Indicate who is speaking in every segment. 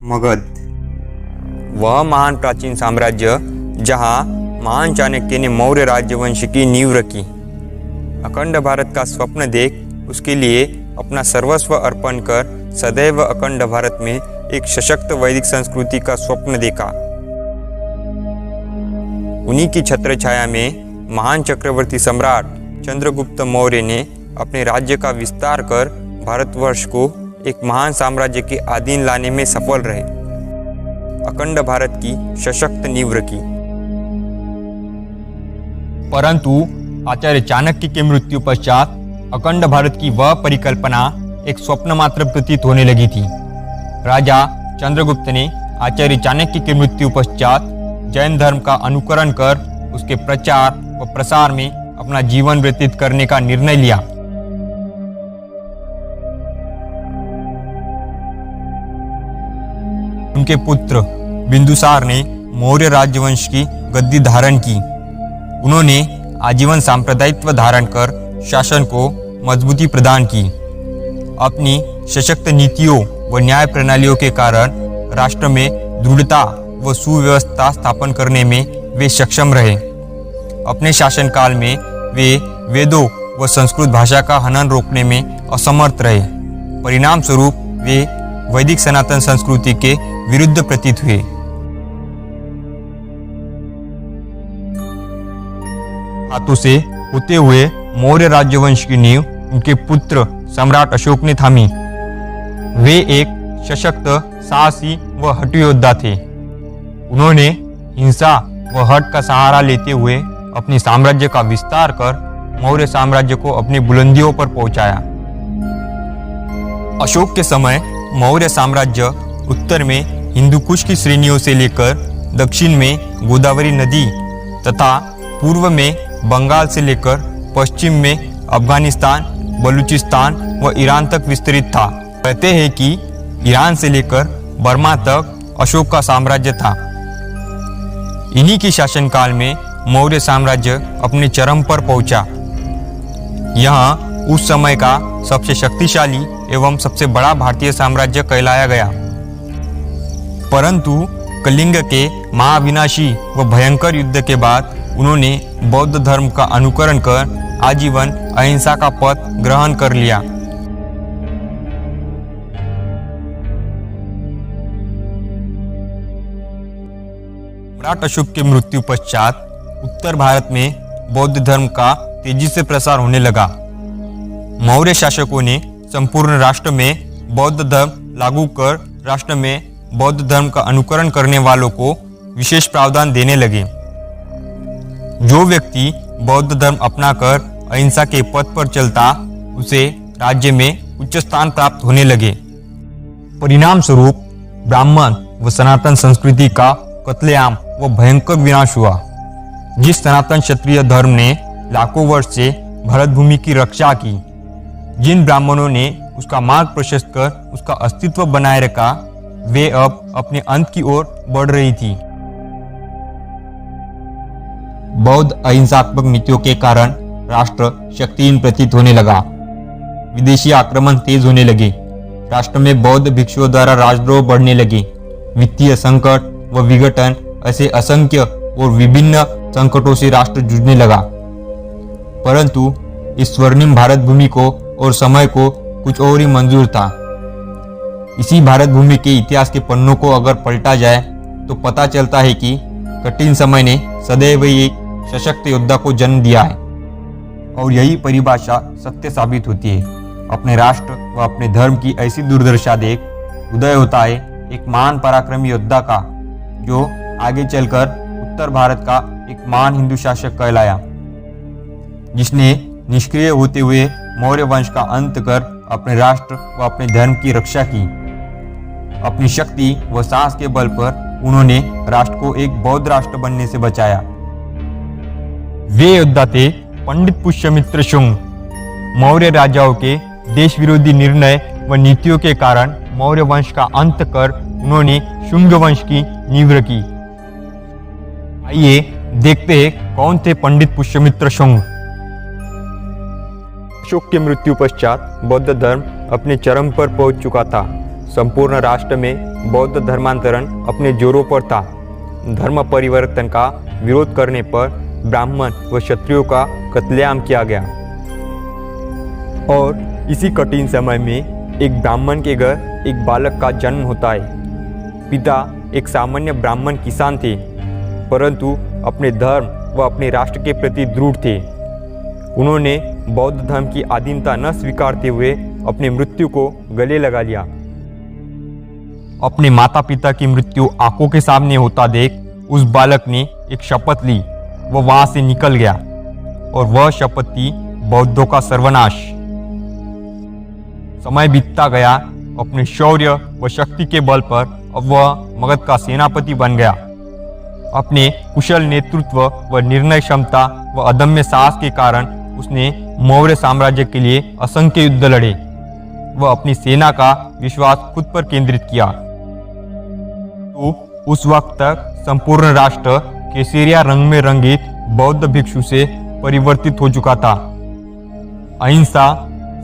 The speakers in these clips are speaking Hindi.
Speaker 1: मगध वह महान प्राचीन साम्राज्य जहां महान चाणक्य ने मौर्य राज्यवंश की नींव रखी। अखंड भारत का स्वप्न देख उसके लिए अपना सर्वस्व अर्पण कर सदैव अखंड भारत में एक सशक्त वैदिक संस्कृति का स्वप्न देखा। उन्हीं की छत्र छाया में महान चक्रवर्ती सम्राट चंद्रगुप्त मौर्य ने अपने राज्य का विस्तार कर भारतवर्ष को एक महान साम्राज्य के अधीन लाने में सफल रहे, अखंड भारत की सशक्त नींव रखी।
Speaker 2: परंतु आचार्य चाणक्य के मृत्यु पश्चात अखंड भारत की वह परिकल्पना एक स्वप्न मात्र प्रतीत होने लगी थी। राजा चंद्रगुप्त ने आचार्य चाणक्य के मृत्यु पश्चात जैन धर्म का अनुकरण कर उसके प्रचार व प्रसार में अपना जीवन व्यतीत करने का निर्णय लिया। उनके पुत्र बिंदुसार ने मौर्य राजवंश की गद्दी धारण की। उन्होंने आजीवन सांप्रदायित्व धारण कर शासन को मजबूती प्रदान की। अपनी सशक्त नीतियों व न्याय प्रणालियों के कारण राष्ट्र में दृढ़ता व सुव्यवस्था स्थापन करने में वे सक्षम रहे। अपने शासनकाल में वे वेदों व संस्कृत भाषा का हनन रोकने में असमर्थ रहे। परिणाम स्वरूप वे वैदिक सनातन संस्कृति के विरुद्ध प्रतीत हुए। हाथों से होते हुए मौर्य राज्यवंश की नींव उनके पुत्र सम्राट अशोक ने थामी। वे एक सशक्त, साहसी व हठू योद्धा थे। उन्होंने हिंसा व हठ का सहारा लेते हुए अपने साम्राज्य का विस्तार कर मौर्य साम्राज्य को अपनी बुलंदियों पर पहुंचाया। अशोक के समय मौर्य साम्राज्य उत्तर में हिंदू कुश की श्रेणियों से लेकर दक्षिण में गोदावरी नदी तथा पूर्व में बंगाल से लेकर पश्चिम में अफगानिस्तान, बलूचिस्तान व ईरान तक विस्तृत था। कहते हैं कि ईरान से लेकर बर्मा तक अशोक का साम्राज्य था। इन्हीं की शासनकाल में मौर्य साम्राज्य अपने चरम पर पहुंचा। यहाँ उस समय का सबसे शक्तिशाली एवं सबसे बड़ा भारतीय साम्राज्य कहलाया गया। परंतु कलिंग के महाविनाशी व भयंकर युद्ध के बाद उन्होंने बौद्ध धर्म का अनुकरण कर आजीवन अहिंसा का पथ ग्रहण कर लिया। सम्राट अशोक के मृत्यु पश्चात उत्तर भारत में बौद्ध धर्म का तेजी से प्रसार होने लगा। मौर्य शासकों ने संपूर्ण राष्ट्र में बौद्ध धर्म लागू कर राष्ट्र में बौद्ध धर्म का अनुकरण करने वालों को विशेष प्रावधान देने लगे। जो व्यक्ति बौद्ध धर्म अपनाकर अहिंसा के पथ पर चलता उसे राज्य में उच्च स्थान प्राप्त होने लगे। परिणाम स्वरूप ब्राह्मण व सनातन संस्कृति का कत्लेआम व भयंकर विनाश हुआ। जिस सनातन क्षत्रिय धर्म ने लाखों वर्ष से भारत भूमि की रक्षा की, जिन ब्राह्मणों ने उसका मार्ग प्रशस्त कर उसका अस्तित्व बनाए रखा, वे अब अपने अंत की ओर बढ़ रही थी। बौद्ध अहिंसात्मक नीतियों के कारण राष्ट्र शक्तिहीन प्रतीत होने लगा। विदेशी आक्रमण तेज होने लगे। राष्ट्र में बौद्ध भिक्षुओं द्वारा राजद्रोह बढ़ने लगे। वित्तीय संकट व विघटन ऐसे असंख्य और विभिन्न संकटों से राष्ट्र जूझने लगा। परंतु इस स्वर्णिम भारत भूमि को और समय को कुछ और ही मंजूर था। इसी भारत भूमि के इतिहास के पन्नों को अगर पलटा जाए तो पता चलता है कि कठिन समय ने सदैव एक सशक्त योद्धा को जन्म दिया है। और यही परिभाषा सत्य साबित होती है। अपने राष्ट्र व अपने धर्म की ऐसी दुर्दशा देख उदय होता है एक महान पराक्रमी योद्धा का, जो आगे चलकर उत्तर भारत का एक महान हिंदू शासक कहलाया, जिसने निष्क्रिय होते हुए मौर्य वंश का अंत कर अपने राष्ट्र व अपने धर्म की रक्षा की। अपनी शक्ति व साहस के बल पर उन्होंने राष्ट्र को एक बौद्ध राष्ट्र बनने से बचाया। वे योद्धा थे पंडित पुष्यमित्र शुंग। मौर्य राजाओं के देश विरोधी निर्णय व नीतियों के कारण मौर्य वंश का अंत कर उन्होंने शुंग वंश की नींव रखी। आइए देखते हैं कौन थे पंडित पुष्यमित्र शुंग। अशोक की मृत्यु पश्चात बौद्ध धर्म अपने चरम पर पहुंच चुका था।
Speaker 1: संपूर्ण राष्ट्र में बौद्ध धर्मांतरण अपने जोरों पर था। धर्म परिवर्तन का विरोध करने पर ब्राह्मण व क्षत्रियों का कत्लेआम किया गया। और इसी कठिन समय में एक ब्राह्मण के घर एक बालक का जन्म होता है। पिता एक सामान्य ब्राह्मण किसान थे, परंतु अपने धर्म व अपने राष्ट्र के प्रति दृढ़ थे। उन्होंने बौद्ध धर्म की अधीनता न स्वीकारते हुए अपनी मृत्यु को गले लगा लिया। अपने माता पिता की मृत्यु आंखों के सामने होता देख उस बालक ने एक शपथ ली, वह वहां से निकल गया और वह शपथ थी बौद्धों का सर्वनाश। समय बीतता गया, अपने शौर्य व शक्ति के बल पर अब वह मगध का सेनापति बन गया। अपने कुशल नेतृत्व व निर्णय क्षमता व अदम्य साहस के कारण उसने मौर्य साम्राज्य के लिए असंख्य युद्ध लड़े। वह अपनी सेना का विश्वास खुद पर केंद्रित किया। तो उस वक्त तक संपूर्ण राष्ट्र केसरिया रंग में रंगित बौद्ध भिक्षु से परिवर्तित हो चुका था। अहिंसा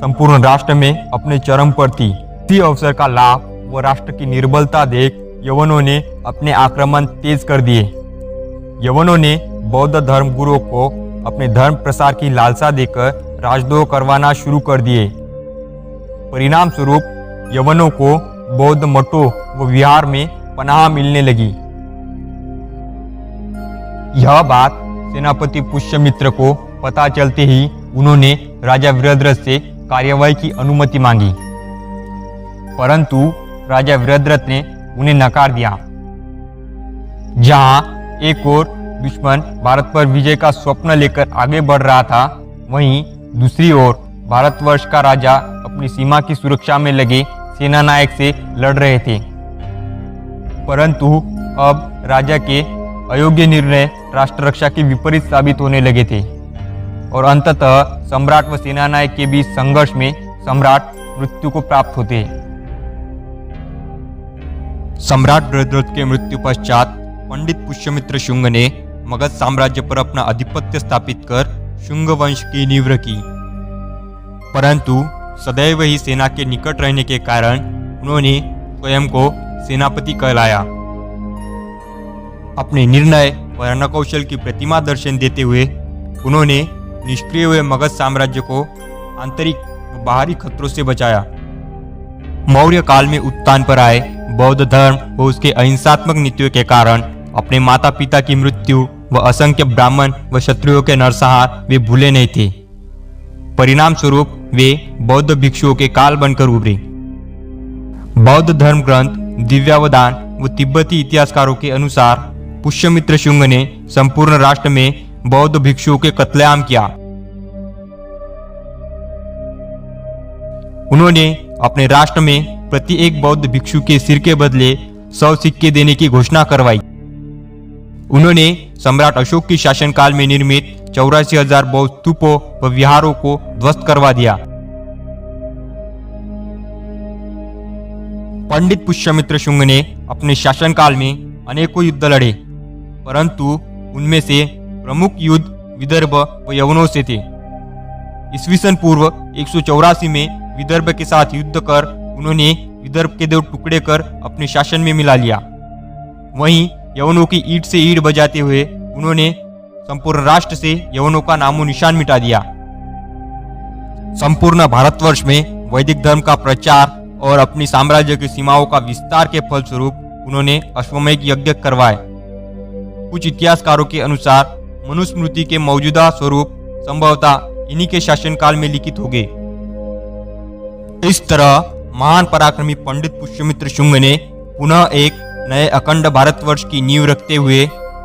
Speaker 1: संपूर्ण राष्ट्र में अपने चरम पर थी। इसी अवसर का लाभ व राष्ट्र की निर्बलता देख यवनों ने अपने आक्रमण तेज कर दिए। यवनों ने बौद्ध धर्म गुरुओं को अपने धर्म प्रसार की लालसा देकर राजद्रोह करवाना शुरू कर दिए। परिणाम स्वरूप यवनों को बौद्ध मठों व विहार में पनाह मिलने लगी। यह बात सेनापति पुष्यमित्र को पता चलते ही उन्होंने राजा वीरभद्र से कार्यवाही की अनुमति मांगी, परंतु राजा वीरभद्र ने उन्हें नकार दिया। जहां एक ओर दुश्मन भारत पर विजय का स्वप्न लेकर आगे बढ़ रहा था, वहीं दूसरी ओर भारतवर्ष का राजा अपनी सीमा की सुरक्षा में लगे सेनानायक से लड़ रहे थे। परंतु अब राजा के अयोग्य निर्णय राष्ट्र रक्षा के विपरीत साबित होने लगे थे और अंततः सम्राट व सेनानायक के बीच संघर्ष में सम्राट मृत्यु को प्राप्त होते। सम्राट वीरभद्र के मृत्यु पश्चात पंडित पुष्यमित्र शुंग ने मगध साम्राज्य पर अपना आधिपत्य स्थापित कर शुंग वंश की नींव रखी। परंतु सदैव ही सेना के निकट रहने के कारण उन्होंने स्वयं को सेनापति कहलाया। अपने निर्णय व रणकौशल की प्रतिमा दर्शन देते हुए उन्होंने निष्क्रिय हुए मगध साम्राज्य को आंतरिक व बाहरी खतरों से बचाया। मौर्य काल में उत्थान पर आए बौद्ध धर्म व उसके अहिंसात्मक नीतियों के कारण अपने माता पिता की मृत्यु व असंख्य ब्राह्मण व क्षत्रियों के नरसंहार वे भूले नहीं थे। परिणाम स्वरूप वे बौद्ध भिक्षुओं के काल बनकर उभरे। बौद्ध धर्म ग्रंथ दिव्यावदान व तिब्बती इतिहासकारों के अनुसार पुष्यमित्र शुंग ने संपूर्ण राष्ट्र में बौद्ध भिक्षुओं के कत्लेआम किया। उन्होंने अपने राष्ट्र में प्रति एक बौद्ध भिक्षु के सिर के बदले 100 सिक्के देने की घोषणा करवाई। उन्होंने सम्राट अशोक की शासनकाल में निर्मित 84,000 बौद्ध स्तूपों व विहारों को ध्वस्त करवा दिया। पंडित पुष्यमित्र शुंग ने अपने शासनकाल में अनेकों युद्ध लड़े, परंतु उनमें से प्रमुख युद्ध विदर्भ व यवनों से थे। ईस्वीसन पूर्व 184 में विदर्भ के साथ युद्ध कर उन्होंने विदर्भ के 2 टुकड़े कर अपने शासन में मिला लिया। वहीं यवनों की ईंट से ईंट बजाते हुए उन्होंने संपूर्ण राष्ट्र से यवनों का नामो निशान मिटा दिया। संपूर्ण भारतवर्ष में वैदिक धर्म का प्रचार और अपनी साम्राज्य की सीमाओं का विस्तार के फलस्वरूप उन्होंने अश्वमेध यज्ञ करवाए। कुछ इतिहासकारों के अनुसार मनुस्मृति के मौजूदा स्वरूप संभवतः इन्हीं के शासनकाल में लिखित हो गए। इस तरह महान पराक्रमी पंडित पुष्यमित्र शुंग ने पुनः एक नए अखंड भारतवर्ष की नींव रखते हुए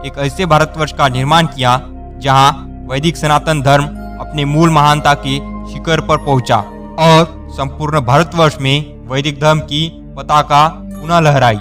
Speaker 1: एक ऐसे भारतवर्ष का निर्माण किया जहां वैदिक सनातन धर्म अपने मूल महानता के शिखर पर पहुंचा और संपूर्ण भारतवर्ष में वैदिक धर्म की पताका पुनः लहराई।